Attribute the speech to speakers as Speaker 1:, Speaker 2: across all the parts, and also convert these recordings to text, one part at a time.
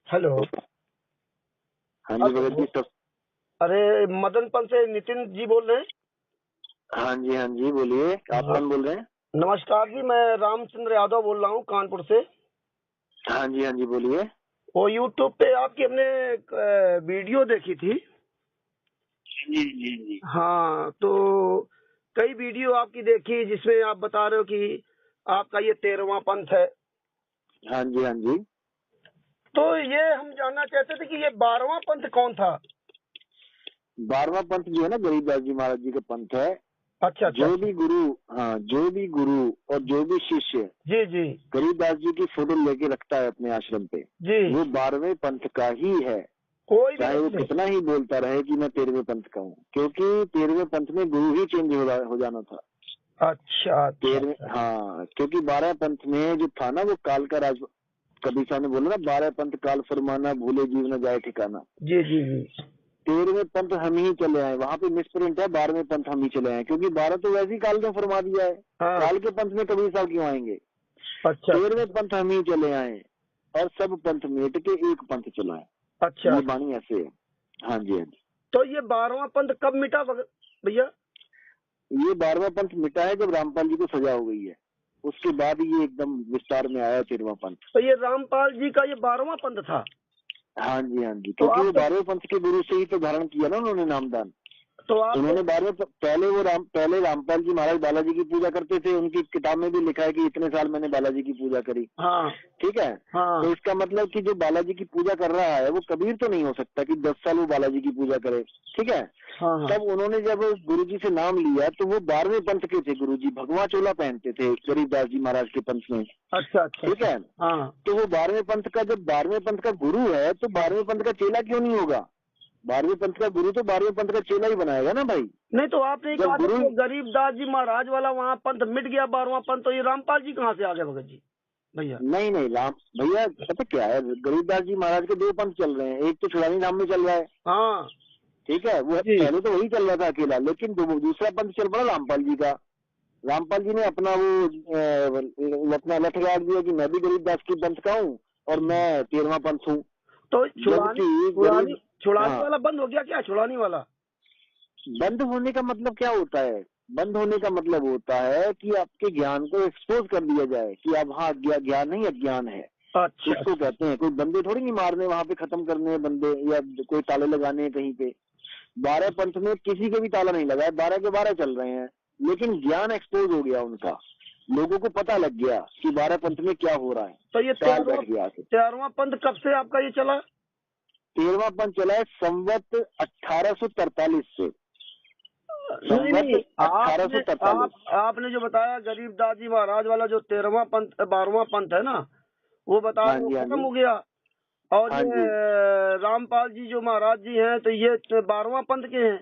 Speaker 1: Hello.
Speaker 2: हाँ जी भगत जी सब।
Speaker 1: अरे, मदनपन से नितिन जी बोल रहे हैं?
Speaker 2: हाँ जी बोलिए, आप
Speaker 1: हाँ।
Speaker 2: कौन बोल रहे हैं?
Speaker 1: नमस्कार जी, मैं रामचंद्र यादव बोल रहा हूँ कानपुर से।
Speaker 2: हाँ जी बोलिए।
Speaker 1: वो यूट्यूब पे आपकी हमने एक, वीडियो देखी थी।
Speaker 2: जी।
Speaker 1: हाँ, तो कई वीडियो आपकी देखी जिसमें आप बता रहे हो कि आपका ये 13वां पंथ है।
Speaker 2: हाँ जी।
Speaker 1: तो ये हम जानना चाहते थे कि ये 12वां पंथ कौन था?
Speaker 2: 12वां पंथ जो है ना, गरीबदास जी महाराज जी का पंथ है।
Speaker 1: अच्छा अच्छा
Speaker 2: जो
Speaker 1: अच्छा।
Speaker 2: भी गुरु, हाँ जो भी गुरु और जो भी शिष्य
Speaker 1: जी जी
Speaker 2: गरीबदास जी की फोटो लेके रखता है अपने आश्रम पे,
Speaker 1: जी।
Speaker 2: वो 12वें पंथ का ही है।
Speaker 1: कोई भी
Speaker 2: चाहे वो
Speaker 1: नहीं।
Speaker 2: कितना ही बोलता रहे कि मैं 13वें पंथ का हूँ, क्योंकि 13वें पंथ में गुरु ही चेंज हो जाना था।
Speaker 1: अच्छा अच्छा
Speaker 2: 13वें,
Speaker 1: अच्छा।
Speaker 2: हाँ, क्योंकि 12 पंथ में जो था ना, वो काल का राज। कबीर साहब ने बोला ना, 12 पंथ काल फरमाना, भूले जीव न जाए ठिकाना।
Speaker 1: जी जी जी।
Speaker 2: 13वें पंथ हम ही चले आए, वहाँ पे मिसप्रिंट है, 12वें पंथ हम ही चले आए, क्योंकि 12 तो वैसे ही काल ने फरमा दिया है।
Speaker 1: हाँ।
Speaker 2: काल के पंथ में कबीर साहब क्यों आएंगे?
Speaker 1: अच्छा
Speaker 2: 13वें
Speaker 1: अच्छा
Speaker 2: पंथ हम ही चले आए और सब पंथ मेट के एक पंथ चलाए।
Speaker 1: अच्छा।
Speaker 2: ये बाणी ऐसे है। हाँ जी।
Speaker 1: तो ये 12वां पंथ कब मिटा भैया?
Speaker 2: ये 12वां पंथ मिटा है जब रामपाल जी को सजा हो गई है, उसके बाद ये एकदम विस्तार में आया 13वां पंथ।
Speaker 1: तो ये रामपाल जी का ये 12वां पंथ था?
Speaker 2: हाँ जी,
Speaker 1: तो
Speaker 2: क्योंकि
Speaker 1: आप
Speaker 2: वो
Speaker 1: तो
Speaker 2: 12वें पंथ के गुरु से ही तो धारण किया ना उन्होंने नामदान।
Speaker 1: तो आप तो
Speaker 2: उन्होंने पहले रामपाल जी महाराज बालाजी की पूजा करते थे। उनकी किताब में भी लिखा है कि इतने साल मैंने बालाजी की पूजा करी।
Speaker 1: हाँ
Speaker 2: ठीक है।
Speaker 1: हाँ
Speaker 2: तो इसका मतलब कि जो बालाजी की पूजा कर रहा है वो कबीर तो नहीं हो सकता कि 10 साल वो बालाजी की पूजा करे। ठीक है।
Speaker 1: हाँ हाँ।
Speaker 2: तब उन्होंने जब गुरुजी से नाम लिया तो वो 12वें पंथ के थे। गुरुजी भगवा चोला पहनते थे गरीबदास जी महाराज के पंथ में।
Speaker 1: अच्छा अच्छा
Speaker 2: ठीक
Speaker 1: अच्छा।
Speaker 2: है।
Speaker 1: हाँ।
Speaker 2: तो वो 12वें पंथ का, जब 12वें पंथ का गुरु है तो
Speaker 1: हाँ।
Speaker 2: 12वें पंथ का चेला क्यों नहीं होगा? 12वें पंथ का गुरु तो 12वें पंथ का चेला ही बनाएगा ना भाई।
Speaker 1: नहीं, तो आपने
Speaker 2: जब
Speaker 1: कहा था
Speaker 2: गुरु,
Speaker 1: कि वो गरीबदास जी महाराज वाला वहाँ पंथ मिट गया 12वां पंथ, तो ये रामपाल जी कहाँ से आ गए भगत जी भैया?
Speaker 2: नहीं राम भैया, पता क्या है, गरीबदास जी महाराज के 2 पंथ चल रहे हैं। एक तो छुड़ानी धाम में चल रहा है।
Speaker 1: हाँ
Speaker 2: ठीक है, वो
Speaker 1: जी।
Speaker 2: पहले तो वही चल रहा था अकेला, लेकिन दूसरा पंथ चल पड़ा रामपाल जी का। रामपाल जी ने अपना वो अपना लठ गाड़ दिया कि मैं भी गरीबदास की पंथ का हूँ और मैं 13वां पंथ हूँ।
Speaker 1: तो छुड़ानी
Speaker 2: जबकि
Speaker 1: छुड़ानी
Speaker 2: गरीब,
Speaker 1: छुड़ानी
Speaker 2: हाँ,
Speaker 1: वाला बंद हो गया क्या? छुड़ानी वाला?
Speaker 2: बंद होने का मतलब क्या होता है? बंद होने का मतलब होता है कि आपके ज्ञान को एक्सपोज कर दिया जाए कि अब हाँ, ज्ञान नहीं अज्ञान है।
Speaker 1: अच्छा
Speaker 2: इसको
Speaker 1: अच्छा।
Speaker 2: कहते हैं। कोई बंदे थोड़ी नहीं मारने वहां पे, खत्म करने हैं बंदे, या कोई ताले लगाने हैं कहीं पे। 12 पंथ में किसी के भी ताला नहीं लगा है, 12 के 12 चल रहे हैं। लेकिन ज्ञान एक्सपोज हो गया उनका, लोगों को पता लग गया कि 12 पंथ में क्या हो रहा है।
Speaker 1: तो ये
Speaker 2: काल बैठ गया आके।
Speaker 1: 13वां पंथ कब से आपका ये चला?
Speaker 2: 13वां पंथ चला है संवत 1843 से।
Speaker 1: नहीं
Speaker 2: संवत
Speaker 1: नहीं, आपने
Speaker 2: 1843।
Speaker 1: आपने जो बताया गरीबदास जी महाराज वाला जो 13वां पंथ 12वां पंथ है ना, वो बता
Speaker 2: हाँ
Speaker 1: रहे हो
Speaker 2: जी, हाँ
Speaker 1: खत्म
Speaker 2: जी,
Speaker 1: हो गया। और
Speaker 2: हाँ
Speaker 1: ये
Speaker 2: जी,
Speaker 1: रामपाल जी जो महाराज जी हैं तो ये 12वां पंथ के हैं।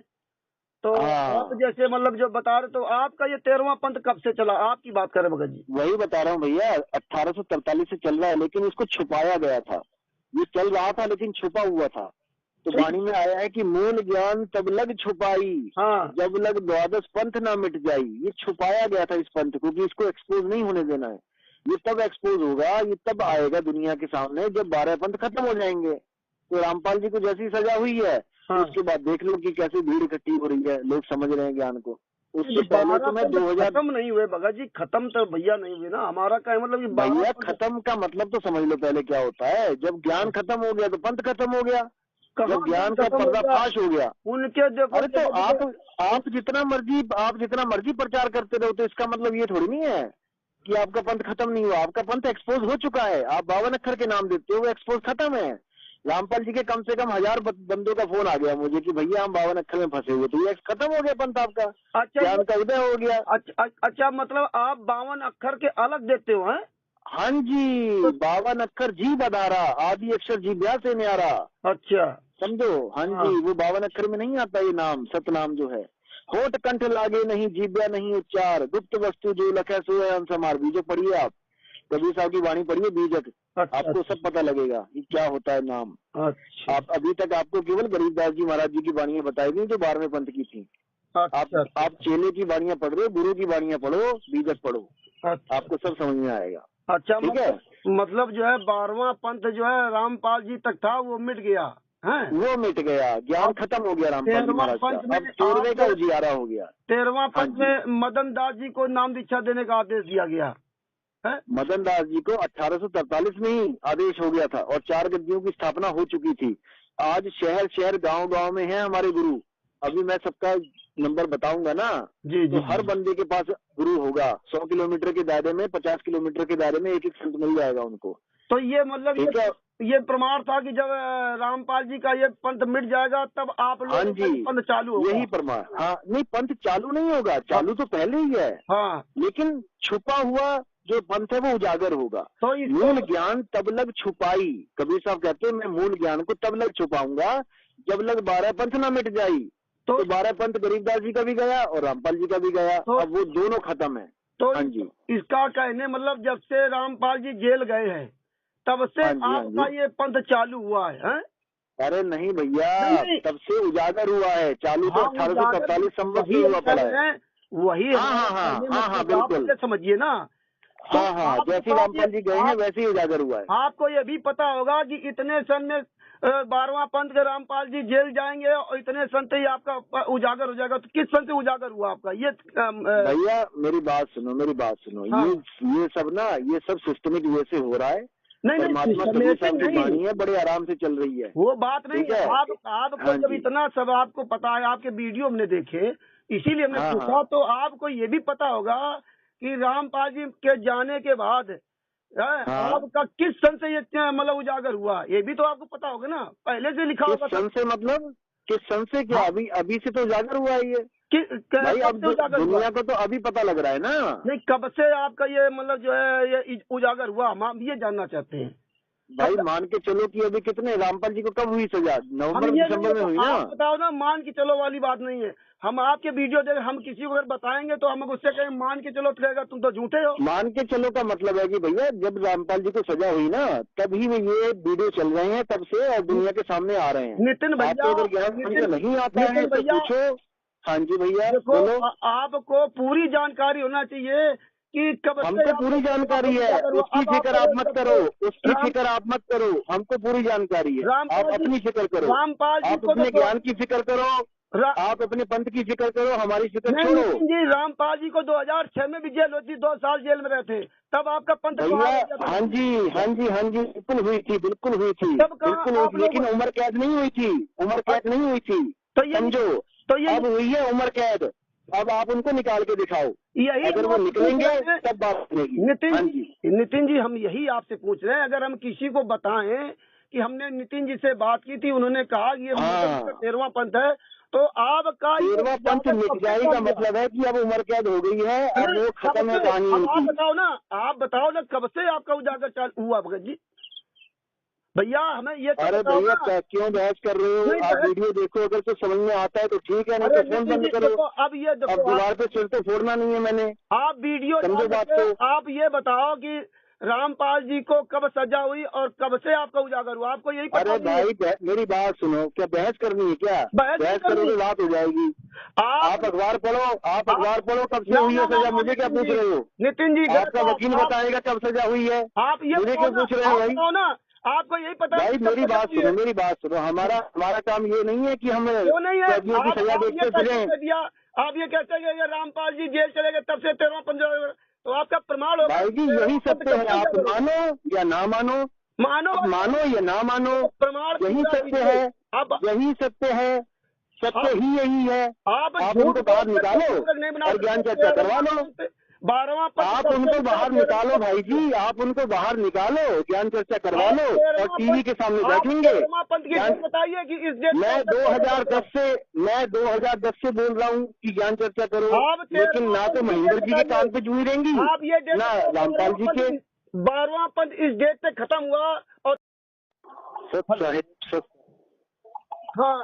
Speaker 1: तो आप
Speaker 2: हाँ,
Speaker 1: जैसे मतलब जो बता रहे, तो आपका ये 13वां पंथ कब से चला? आपकी बात करें भगत जी।
Speaker 2: वही बता रहा हूँ भैया, 1843 से चल रहा है, लेकिन इसको छुपाया गया था। ये चल रहा था लेकिन छुपा हुआ था। तो
Speaker 1: ठीक।
Speaker 2: वाणी में आया है कि मूल ज्ञान तब लग छुपाई,
Speaker 1: हाँ।
Speaker 2: जब लग द्वादश पंथ ना मिट जाई। ये छुपाया गया था इस पंथ को, कि इसको एक्सपोज नहीं होने देना है। ये तब एक्सपोज होगा, ये तब आएगा दुनिया के सामने जब 12 पंथ खत्म हो जाएंगे। तो रामपाल जी को जैसी सजा हुई है,
Speaker 1: हाँ।
Speaker 2: उसके बाद देख लो कि कैसे भीड़ इकट्ठी हो रही है, लोग समझ रहे हैं ज्ञान को।
Speaker 1: नहीं, तो
Speaker 2: उससे पहले
Speaker 1: 12
Speaker 2: तो मैं
Speaker 1: पंथ
Speaker 2: 2000,
Speaker 1: खत्म नहीं हुए भगत जी, खत्म तो भैया नहीं हुए ना। हमारा क्या है, मतलब कि 12
Speaker 2: भैया
Speaker 1: पंथ
Speaker 2: खत्म का मतलब तो समझ लो पहले क्या होता है। जब ज्ञान खत्म हो गया तो पंथ खत्म हो गया।
Speaker 1: कहाँ
Speaker 2: जब
Speaker 1: ज्ञान
Speaker 2: ज्ञान का
Speaker 1: खत्म हो गया?
Speaker 2: पर्दाफाश हो गया,
Speaker 1: उनके देखो
Speaker 2: अरे तो
Speaker 1: जगह जगह।
Speaker 2: आप जितना मर्जी प्रचार करते रहो, तो इसका मतलब ये थोड़ी नहीं है कि आपका पंथ खत्म नहीं हुआ। आपका पंथ एक्सपोज हो चुका है। आप 52 अक्षर के नाम देते हो, वो एक्सपोज खत्म है। रामपाल जी के कम से कम 1000 बंदों का फोन आ गया मुझे कि भैया हम 52 अक्षर में फंसे हुए, तो ये खत्म हो गया पंथ आपका।
Speaker 1: अच्छा ये
Speaker 2: ज्ञान का उदय हो गया।
Speaker 1: अच्छा, मतलब आप 52 अक्षर के अलग देते हो हैं?
Speaker 2: हाँ जी,
Speaker 1: तो
Speaker 2: 52 अक्षर जी बधारा, आदि अक्षर जी ब्याह से न्यारा।
Speaker 1: अच्छा।
Speaker 2: समझो। हाँ
Speaker 1: हाँ।
Speaker 2: जी, वो 52 अक्षर में नहीं आता ये नाम, सतनाम जो है। होठ कंठ लागे नहीं, जीव्या नहीं उच्चार, गुप्त वस्तु जो लखे सो है अंसमार। बीजक पढ़िए आप, कबीर साहब की वाणी पढ़िए बीजक,
Speaker 1: अच्छा
Speaker 2: आपको सब पता लगेगा कि क्या होता है नाम।
Speaker 1: अच्छा
Speaker 2: आप अभी तक आपको केवल गरीबदास जी महाराज जी की वाणियां बताई गई जो 12वें पंथ की थी।
Speaker 1: अच्छा अच्छा
Speaker 2: आप चेले की वाणियां पढ़ रहे हो, गुरु की वाणियां पढ़ो, बीजक पढ़ो,
Speaker 1: अच्छा
Speaker 2: आपको सब समझ में आएगा।
Speaker 1: अच्छा।
Speaker 2: ठीक
Speaker 1: मतलब
Speaker 2: है।
Speaker 1: मतलब जो है 12वां पंथ जो है रामपाल जी तक था वो मिट गया है।
Speaker 2: वो मिट गया, ज्ञान खत्म हो गया रामपाल जी
Speaker 1: 13वां
Speaker 2: महाराज का,
Speaker 1: पंथ में
Speaker 2: अब 14वें का उजियारा हो गया।
Speaker 1: 13वां
Speaker 2: हाँ
Speaker 1: पंथ
Speaker 2: जी।
Speaker 1: में मदन दास जी को नाम दीक्षा देने का आदेश दिया गया है।
Speaker 2: मदन दास जी को 1843 में ही आदेश हो गया था और 4 गद्दियों की स्थापना हो चुकी थी। आज शहर शहर गांव गांव में है हमारे गुरु। अभी मैं सबका नंबर बताऊंगा ना,
Speaker 1: जी
Speaker 2: तो
Speaker 1: जी
Speaker 2: हर
Speaker 1: जी।
Speaker 2: बंदे के पास गुरु होगा। 100 किलोमीटर के दायरे में, 50 किलोमीटर के दायरे में एक एक संत मिल जाएगा उनको।
Speaker 1: तो ये मतलब
Speaker 2: ठीक है।
Speaker 1: ये प्रमाण था कि जब रामपाल जी का ये पंथ मिट जाएगा तब आप
Speaker 2: हाँ
Speaker 1: लोगों का
Speaker 2: जी,
Speaker 1: ये पंथ चालू होगा।
Speaker 2: यही प्रमाण। हाँ नहीं, पंथ चालू नहीं होगा, चालू तो पहले ही है,
Speaker 1: हाँ
Speaker 2: लेकिन छुपा हुआ जो पंथ है वो उजागर होगा।
Speaker 1: तो
Speaker 2: मूल ज्ञान तब लग छुपाई, कबीर साहब कहते हैं मैं मूल ज्ञान को तब लग छुपाऊंगा जब लग 12 पंथ ना मिट जाई। तो 12 पंथ गरीबदास जी का भी गया और रामपाल जी का भी गया,
Speaker 1: तो
Speaker 2: अब वो दोनों खत्म है।
Speaker 1: तो
Speaker 2: हाँ जी,
Speaker 1: इसका कहने मतलब जब से रामपाल जी जेल गए हैं तब से
Speaker 2: हाँ जी, हाँ
Speaker 1: आपका
Speaker 2: जी।
Speaker 1: ये पंथ चालू हुआ है, हैं?
Speaker 2: अरे नहीं भैया,
Speaker 1: नहीं,
Speaker 2: तब से उजागर हुआ है, चालू तो
Speaker 1: हाँ
Speaker 2: 1843 संवत
Speaker 1: वही
Speaker 2: से
Speaker 1: हम
Speaker 2: हुआ
Speaker 1: कह
Speaker 2: पड़ा
Speaker 1: रहे
Speaker 2: है।
Speaker 1: हैं, वही
Speaker 2: हाँ
Speaker 1: हमारा
Speaker 2: हाँ हाँ
Speaker 1: कहने
Speaker 2: हाँ हाँ,
Speaker 1: मतलब आप
Speaker 2: बिल्कुल।
Speaker 1: ये समझिए ना। तो
Speaker 2: हाँ हाँ,
Speaker 1: आपके
Speaker 2: जैसे
Speaker 1: पास
Speaker 2: रामपाल जी गए हैं वैसे ही उजागर हुआ है।
Speaker 1: आपको ये भी पता होगा कि इतने सन में 12वां पंथ के रामपाल जी जेल जाएंगे और इतने सन से ही आपका उजागर हो जाएगा। तो किस सन से उजागर हुआ आपका ये
Speaker 2: भैया मेरी बात सुनो, मेरी बात सुनो।
Speaker 1: हाँ।
Speaker 2: ये सब ना, ये सब सिस्टमिक वे से हो रहा है।
Speaker 1: नहीं
Speaker 2: परमात्मा कबीर
Speaker 1: सिस्टमेटिक
Speaker 2: साहब की
Speaker 1: नहीं,
Speaker 2: वाणी है, बड़े आराम से चल रही है।
Speaker 1: वो बात नहीं
Speaker 2: ठीक
Speaker 1: है।
Speaker 2: है।
Speaker 1: आपको
Speaker 2: हाँ
Speaker 1: जब
Speaker 2: जी,
Speaker 1: इतना सब आपको पता है, आपके वीडियो हमने देखे, इसीलिए हमने
Speaker 2: हाँ
Speaker 1: पूछा।
Speaker 2: हाँ
Speaker 1: तो आपको ये भी पता होगा कि रामपाल जी के जाने के बाद
Speaker 2: हाँ।
Speaker 1: आपका किस सन से ये मतलब उजागर हुआ, ये भी तो आपको पता होगा ना, पहले से लिखा
Speaker 2: किस
Speaker 1: होगा
Speaker 2: सन से मतलब, किस सन से क्या?
Speaker 1: हाँ,
Speaker 2: अभी अभी से तो उजागर हुआ है ये भाई।
Speaker 1: कब
Speaker 2: अब
Speaker 1: से उजागर हुआ?
Speaker 2: दुनिया को तो अभी पता लग रहा है ना।
Speaker 1: नहीं, कब से आपका ये मतलब जो है ये उजागर हुआ, हम ये जानना चाहते हैं।
Speaker 2: भाई मान के चलो कि अभी कितने, रामपाल जी को कब हुई सजा?
Speaker 1: हम
Speaker 2: नवंबर
Speaker 1: ये
Speaker 2: दिसंबर में हुई ना।
Speaker 1: आप बताओ ना, मान के चलो वाली बात नहीं है। हम आपके वीडियो देख, हम किसी को अगर बताएंगे तो हम उससे कहें मान के चलो, तो कहेगा तुम तो झूठे हो।
Speaker 2: मान के चलो का मतलब है कि भैया जब रामपाल जी को सजा हुई ना, तभी में ये वीडियो चल रहे हैं तब से, और दुनिया के सामने आ रहे हैं।
Speaker 1: नितिन भैया,
Speaker 2: आपको अगर ज्ञान नहीं आता है
Speaker 1: नितिन
Speaker 2: तो
Speaker 1: भैया,
Speaker 2: पूछो। हाँ जी भैया
Speaker 1: देखो
Speaker 2: बोलो।
Speaker 1: आपको पूरी जानकारी होना चाहिए कि कब से
Speaker 2: हमको पूरी जानकारी है, उसकी फिक्र आप मत करो, उसकी फिक्र आप मत करो, हमको पूरी जानकारी है। आप अपनी फिक्र करो,
Speaker 1: रामपाल जी
Speaker 2: आप
Speaker 1: को
Speaker 2: अपने ज्ञान की फिक्र करो, आप अपने पंथ की फिक्र करो, हमारी फिक्र
Speaker 1: नहीं
Speaker 2: छोड़ो।
Speaker 1: नितिन जी, रामपाल जी को 2006 में भी जेल होती, 2 साल जेल में रहते, तब आपका पंथ
Speaker 2: भैया
Speaker 1: कहाँ हो गया था?
Speaker 2: हाँ जी हाँ जी हाँ जी, बिल्कुल हुई थी, बिल्कुल हुई थी,
Speaker 1: तब कहाँ
Speaker 2: बिल्कुल हुई
Speaker 1: आप
Speaker 2: थी,
Speaker 1: लोग?
Speaker 2: लेकिन उम्र कैद नहीं हुई थी, उम्र कैद नहीं हुई थी।
Speaker 1: तो ये
Speaker 2: समझो,
Speaker 1: तो ये
Speaker 2: अब हुई है उम्र कैद। अब आप उनको निकाल के दिखाओ,
Speaker 1: यही
Speaker 2: अगर
Speaker 1: हम
Speaker 2: वो
Speaker 1: आपसे पूछ
Speaker 2: निकलेंगे
Speaker 1: रहे हैं।
Speaker 2: तब बात बनेगी। हाँ जी,
Speaker 1: नितिन जी, हम यही आपसे पूछ रहे हैं। अगर हम किसी को बताएं कि हमने नितिन जी से बात की थी, उन्होंने कहा कि ये
Speaker 2: हाँ।
Speaker 1: 13वां पंथ है, तो आपका
Speaker 2: 13वां पंथ मिट जाए का मतलब है कि अब उम्र कैद हो गई है, अब वो खत्म है कहानी
Speaker 1: अब आप
Speaker 2: उनकी।
Speaker 1: बताओ ना कब से आपका उजागर चालू हुआ भगत जी? भैया हमें ये तो
Speaker 2: अरे
Speaker 1: बताओ
Speaker 2: भैया
Speaker 1: ना।
Speaker 2: क्यों बहस कर रहे हो?
Speaker 1: नहीं
Speaker 2: आप
Speaker 1: बहस-
Speaker 2: वीडियो देखो, अगर तो समझ में आता है तो ठीक है, नहीं
Speaker 1: अरे
Speaker 2: तो फोन
Speaker 1: नितिन
Speaker 2: बंद
Speaker 1: जी
Speaker 2: करो।
Speaker 1: देखो, अब ये
Speaker 2: अब
Speaker 1: देखो,
Speaker 2: दीवार पे सिर तो फोड़ना नहीं है मैंने।
Speaker 1: आप वीडियो
Speaker 2: समझो
Speaker 1: डाल
Speaker 2: बात
Speaker 1: करके
Speaker 2: को।
Speaker 1: आप ये बताओ कि रामपाल जी को कब सजा हुई और कब से आपका उजागर हुआ, आपको यही पता
Speaker 2: अरे
Speaker 1: नहीं है?
Speaker 2: भाई मेरी बात सुनो, क्या बहस करनी है क्या?
Speaker 1: बहस नहीं
Speaker 2: करो
Speaker 1: करनी।
Speaker 2: तो बात हो जाएगी। आप अखबार पढ़ो, आप अखबार पढ़ो, कब से हुई है सजा, मुझे क्या पूछ रहे हो?
Speaker 1: नितिन जी
Speaker 2: आपका वकील बताएगा कब सजा हुई है,
Speaker 1: आप ये
Speaker 2: मुझे क्यों पूछ रहे हो भाई?
Speaker 1: बताओ ना, आपको यही पता है
Speaker 2: भाई
Speaker 1: कि कब
Speaker 2: मेरी
Speaker 1: सजा
Speaker 2: बात
Speaker 1: हुई है?
Speaker 2: सुनो, मेरी बात सुनो। हमारा काम ये नहीं है कि हम
Speaker 1: क्यों नहीं है?
Speaker 2: कैदियों की सजा
Speaker 1: आप ये
Speaker 2: देखते
Speaker 1: कैसे
Speaker 2: फिरें।
Speaker 1: कह दिया? आप ये कहते हैं कि रामपाल जी जेल चले गए तब से 13वां पंथ, तो आपका प्रमाण होगा।
Speaker 2: भाई जी यही सत्य है, आप मानो या ना मानो,
Speaker 1: मानो
Speaker 2: अब मानो या ना मानो,
Speaker 1: प्रमाण
Speaker 2: यही
Speaker 1: पूरा
Speaker 2: सत्य
Speaker 1: कीजिए।
Speaker 2: है,
Speaker 1: अब
Speaker 2: यही सत्य है, सत्य ही यही है।
Speaker 1: आप
Speaker 2: आप
Speaker 1: झूठ
Speaker 2: उनको बाहर
Speaker 1: बोल करके
Speaker 2: निकालो
Speaker 1: पुस्तक नहीं बना
Speaker 2: और ज्ञान
Speaker 1: सकते।
Speaker 2: चर्चा करवा लो।
Speaker 1: 12वां पंथ
Speaker 2: आप
Speaker 1: सबसे
Speaker 2: उनको
Speaker 1: ऊंचा,
Speaker 2: बाहर
Speaker 1: 13वां
Speaker 2: निकालो भाई जी, आप उनको बाहर निकालो, ज्ञान चर्चा करवा लो और टीवी के सामने बैठेंगे।
Speaker 1: 13वां पंथ की डेट बताइए कि इस डेट
Speaker 2: मैं 2010 से बोल रहा हूँ कि ज्ञान चर्चा करो,
Speaker 1: आप
Speaker 2: लेकिन ना तो महेंद्र जी के कान पे जुई रहेंगी,
Speaker 1: आप ये डेट
Speaker 2: ना रामपाल जी के।
Speaker 1: 12वां पंथ इस डेट पे खत्म हुआ। और
Speaker 2: सत्य है, सत्य।
Speaker 1: हाँ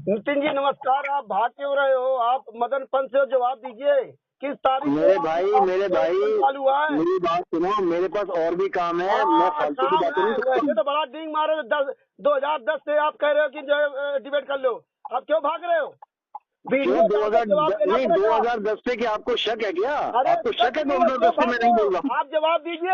Speaker 1: नितिन जी नमस्कार, आप भाग क्यों रहे हो? आप मदन पंथ से जवाब दीजिए, किस तारीख
Speaker 2: मेरे
Speaker 1: को
Speaker 2: भाई
Speaker 1: चालू हुआ है?
Speaker 2: मेरी बात सुनो, मेरे पास और भी काम है, मैं फालतू की बातें नहीं करता
Speaker 1: वैसे
Speaker 2: हूँ।
Speaker 1: तो बड़ा डिंग मारे 2010 से आप कह रहे हो कि जो डिबेट कर लो, आप क्यों भाग रहे हो? वीडियो डाल के जवाब देना
Speaker 2: नहीं,
Speaker 1: पड़ेगा।
Speaker 2: 2010 पे क्या आपको शक है क्या?
Speaker 1: अरे
Speaker 2: आपको शक है 2010 पे? मैं नहीं बोल रहा।
Speaker 1: आप जवाब दीजिए।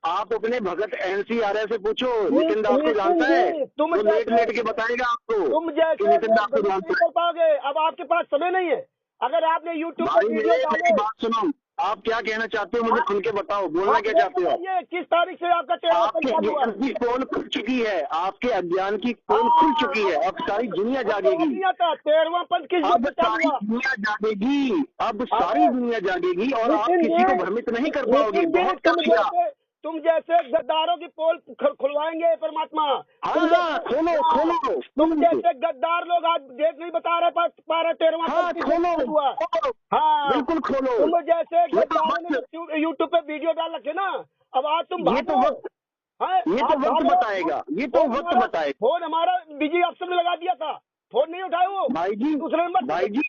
Speaker 2: आप अपने भगत NC-RA से पूछो, नितिन दास को जानता है?
Speaker 1: तुम
Speaker 2: वो लेट के बताएगा आपको
Speaker 1: तुम
Speaker 2: कि
Speaker 1: जैसे
Speaker 2: नितिन दास को जानता है।
Speaker 1: कर पाओगे। अब आपके पास समय नहीं है। अगर आपने यूट्यूब पर
Speaker 2: भाई
Speaker 1: वीडियो
Speaker 2: मेरी
Speaker 1: डाले,
Speaker 2: बात सुनो, आप क्या कहना चाहते हो मुझे खुल के बताओ, बोलना क्या चाहते हो?
Speaker 1: ये किस तारीख से आपका 13वां
Speaker 2: आपके
Speaker 1: चालू हुआ?
Speaker 2: अज्ञान की पोल खुल चुकी है, आपके अज्ञान की पोल खुल चुकी है, अब सारी दुनिया जागेगी।
Speaker 1: 13वां पंथ किस
Speaker 2: अब
Speaker 1: दिन चालू
Speaker 2: सारी
Speaker 1: हुआ?
Speaker 2: दुनिया जागेगी, अब सारी दुनिया जागेगी और आप किसी को भ्रमित नहीं कर पाओगे। बहुत कर दिया।
Speaker 1: तुम जैसे गद्दारों की पोल खुलवाएंगे परमात्मा।
Speaker 2: हाँ, खोलो।
Speaker 1: तुम जैसे गद्दार लोग आज डेट नहीं बता रहे पा रहे 13वां
Speaker 2: हाँ,
Speaker 1: पंथ किस दिन चालू हुआ। हाँ
Speaker 2: बिल्कुल खोलो।
Speaker 1: तुम जैसे गद्दारों ने यूट्यूब पे वीडियो डाल रखे ना, अब आज तुम
Speaker 2: ये तो वक्त बताएगा, ये तो वक्त बताएगा।
Speaker 1: फोन हमारा बिजी ऑप्शन में लगा दिया था, फोन नहीं उठाए वो
Speaker 2: भाई जी,
Speaker 1: दूसरे नंबर।
Speaker 2: भाई जी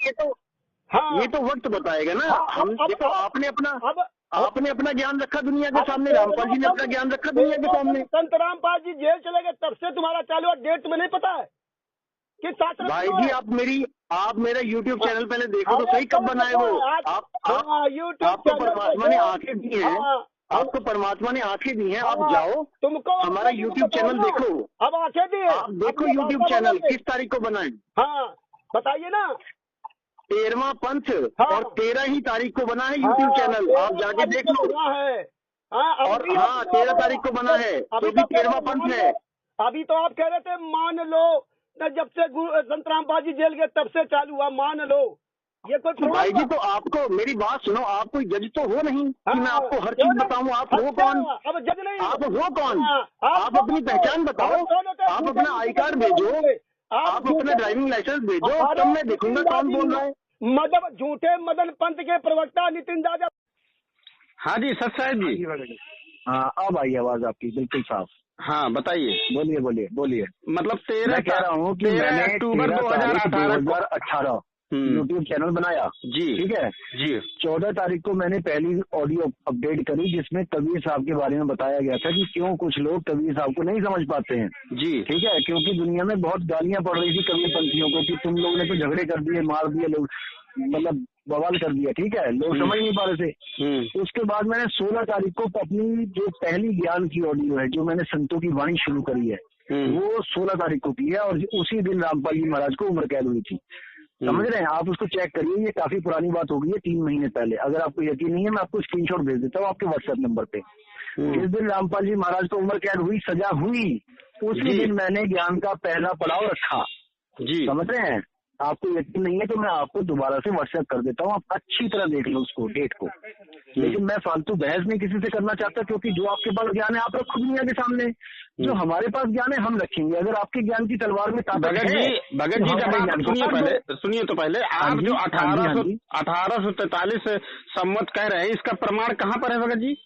Speaker 2: ये तो वक्त बताएगा ना। हम देखो, आपने अपना ज्ञान रखा दुनिया के सामने, रामपाल जी ने अपना ज्ञान रखा दुनिया के सामने।
Speaker 1: संत रामपाल जी जेल चले गए तब से तुम्हारा चालू हुआ, डेट तुम्हें नहीं पता है कि शास्त्र।
Speaker 2: भाई जी आप मेरा YouTube चैनल पहले देखो तो सही, कब बनाए वो? आपको परमात्मा ने आंखें दी हैं, आपको परमात्मा ने आंखें दी हैं, आप जाओ
Speaker 1: तुमको
Speaker 2: हमारा YouTube चैनल देखो।
Speaker 1: अब आंखें दी है,
Speaker 2: आप देखो YouTube चैनल किस तारीख को बनाए।
Speaker 1: हाँ बताइए ना।
Speaker 2: 13वां पंथ और 13 ही तारीख को बना है YouTube चैनल, आप जाके देख लो। और हाँ 13 तारीख को बना है, तो भी 13वां पंथ है।
Speaker 1: अभी तो आप कह रहे थे मान लो जब से संत रामपाल जी जेल गए तब से चालू हुआ, मान लो। ये कोई
Speaker 2: भाई जी तो आपको मेरी बात सुनो, आप कोई जज तो हो नहीं कि मैं आपको हर चीज बताऊं। आप हो कौन?
Speaker 1: अब जज नहीं,
Speaker 2: आप हो कौन? आप अपनी पहचान बताओ, आप अपना आई कार्ड भेजो, आप अपना ड्राइविंग लाइसेंस भेजो, तब मैं देखूंगा कौन बोल रहा है।
Speaker 1: मतलब झूठे मदन पंथ के प्रवक्ता नितिन दादा।
Speaker 3: हाँ जी सच साहब जी।
Speaker 2: हाँ अब आई आवाज आपकी बिल्कुल साफ।
Speaker 3: हाँ बताइए।
Speaker 2: बोलिए।
Speaker 3: मतलब
Speaker 2: मैं कह रहा हूँ कि मैंने
Speaker 3: 13 अक्टूबर
Speaker 2: 2018 YouTube चैनल बनाया
Speaker 3: जी,
Speaker 2: ठीक है
Speaker 3: जी।
Speaker 2: 14 तारीख को मैंने पहली ऑडियो अपडेट करी जिसमें कबीर साहब के बारे में बताया गया था कि क्यों कुछ लोग कबीर साहब को नहीं समझ पाते हैं
Speaker 3: जी,
Speaker 2: ठीक है, क्योंकि दुनिया में बहुत गालियां पड़ रही थी कबीर पंथियों को कि तुम लोग ने तो झगड़े कर दिए, मार दिए लोग, मतलब बवाल कर दिया, ठीक है, लोग समझ नहीं पा रहे थे। उसके बाद मैंने 16 तारीख को अपनी जो पहली ज्ञान की ऑडियो है, जो मैंने संतों की वाणी शुरू करी है, वो 16 तारीख को की है और उसी दिन रामपाल जी महाराज को उम्र कैद हुई थी। समझ रहे हैं आप? उसको चेक करिए, ये काफी पुरानी बात हो गई है, 3 महीने पहले। अगर आपको यकीन नहीं है मैं आपको स्क्रीनशॉट भेज देता हूँ आपके व्हाट्सएप नंबर पे। जिस दिन रामपाल जी महाराज को उम्र कैद हुई, सजा हुई, उसी दिन मैंने ज्ञान का पहला पड़ाव रखा जी। समझ रहे हैं? आपको यकीन नहीं है तो मैं आपको दोबारा से व्हाट्सएप कर देता हूँ, आप अच्छी तरह देख लो उसको, डेट को। लेकिन मैं फालतू बहस नहीं किसी से करना चाहता, क्योंकि जो आपके पास ज्ञान है आप रखो दुनिया के सामने, जो हमारे पास ज्ञान है हम रखेंगे। अगर आपके ज्ञान की तलवार में ताकत है।
Speaker 3: भगत जी जब आप सुनिए तो पहले आप जो 1843 सम्मत कह रहे हैं, इसका प्रमाण कहाँ पर है भगत जी?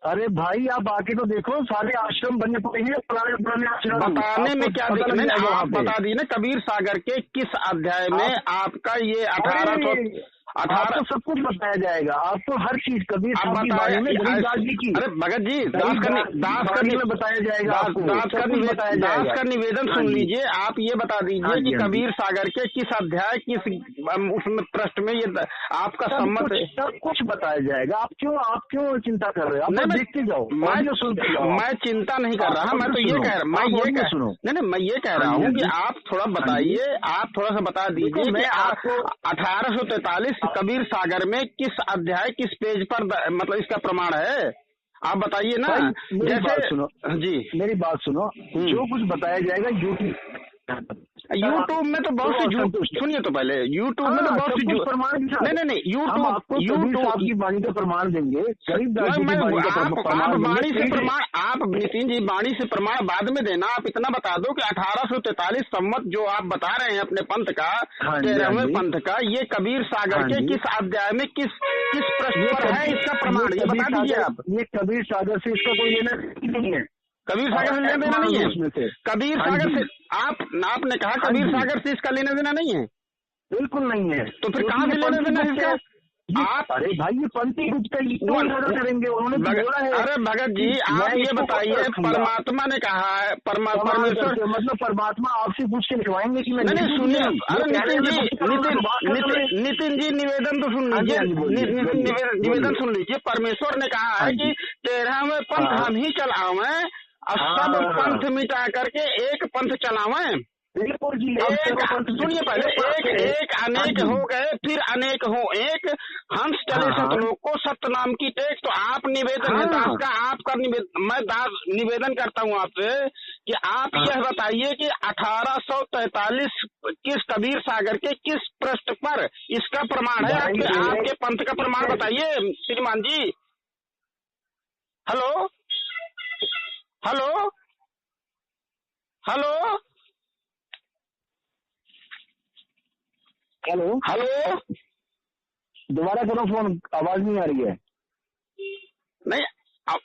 Speaker 2: अरे भाई आप आके तो देखो, सारे आश्रम बने पड़े हैं, पुराने आश्रम।
Speaker 3: बताने में क्या दिक्कत है? आप बता दी ना कबीर सागर के किस अध्याय में आपका ये 1800
Speaker 2: आपको सब कुछ बताया जाएगा, आपको हर चीज कबीर साहब की बारे में गरीबदास जी की।
Speaker 3: अरे भगत जी दास का
Speaker 2: बताया जाएगा,
Speaker 3: दास का निवेदन सुन लीजिए। आप ये बता दीजिए कि कबीर सागर के किस अध्याय किस उसमें पृष्ठ में ये आपका सम्मत है?
Speaker 2: सब कुछ बताया जाएगा। आप क्यों चिंता कर रहे हो? आप देखते जाओ, सुनते जाओ।
Speaker 3: मैं चिंता नहीं कर रहा, मैं तो ये कह रहा, मैं ये कह रहा हूँ कि आप थोड़ा बताइए, आप थोड़ा सा बता दीजिए कि आपको 1843 कबीर सागर में किस अध्याय किस पेज पर मतलब इसका प्रमाण है, आप बताइए ना। जैसे
Speaker 2: सुनो
Speaker 3: जी,
Speaker 2: मेरी बात सुनो, जो कुछ बताया जाएगा
Speaker 3: यूट्यूब में तो बहुत सी सुनिए तो पहले यूट्यूब में तो बहुत सी प्रमाण नहीं यूट्यूब
Speaker 2: आपको की वाणी का प्रमाण देंगे।
Speaker 3: आप नितिन जी वाणी से प्रमाण बाद में देना, आप इतना बता दो कि 1843 सम्मत जो आप बता रहे हैं अपने पंथ का, 13वें पंथ का, ये कबीर सागर के किस अध्याय में किस प्रश्न पर है इसका प्रमाण, ये बता दीजिए आप।
Speaker 2: ये कबीर सागर से इसका कोई लेना नहीं है,
Speaker 3: कबीर सागर से लेना देना नहीं है उसमें से। कबीर सागर से आपने कहा कबीर सागर से इसका लेना देना नहीं है?
Speaker 2: बिल्कुल नहीं है।
Speaker 3: तो फिर कहाँ से लेना देना है इसका? आप
Speaker 2: अरे भाई ये पंथ ही कुछ करेंगे उन्होंने बोला है।
Speaker 3: अरे भगत जी आप ये बताइए, परमात्मा ने कहा है, परमेश्वर
Speaker 2: मतलब परमात्मा आपसे पूछ के लिखवाएंगे कि मैं
Speaker 3: नहीं सुनिए। अरे नितिन जी निवेदन तो सुन लीजिए, निवेदन सुन लीजिए। परमेश्वर ने कहा है कि 13वें पंथ हम ही चलावे और सब पंथ मिटा करके एक पंथ चलावे। सुनिए पहले, एक अनेक हो गए, फिर अनेक हो एक, हंस चले सतलोक को सत्य नाम की टेक। तो आप निवेदन है दास का, आपका निवेदन, मैं दास निवेदन करता हूँ आपसे कि आप यह बताइए कि 1843 किस कबीर सागर के किस पृष्ठ पर इसका प्रमाण है? आपके पंथ का प्रमाण बताइए श्रीमान जी। Hello hello hello
Speaker 2: hello
Speaker 3: hello,
Speaker 2: दोबारा करो फोन, आवाज नहीं आ रही है।
Speaker 3: नहीं, आप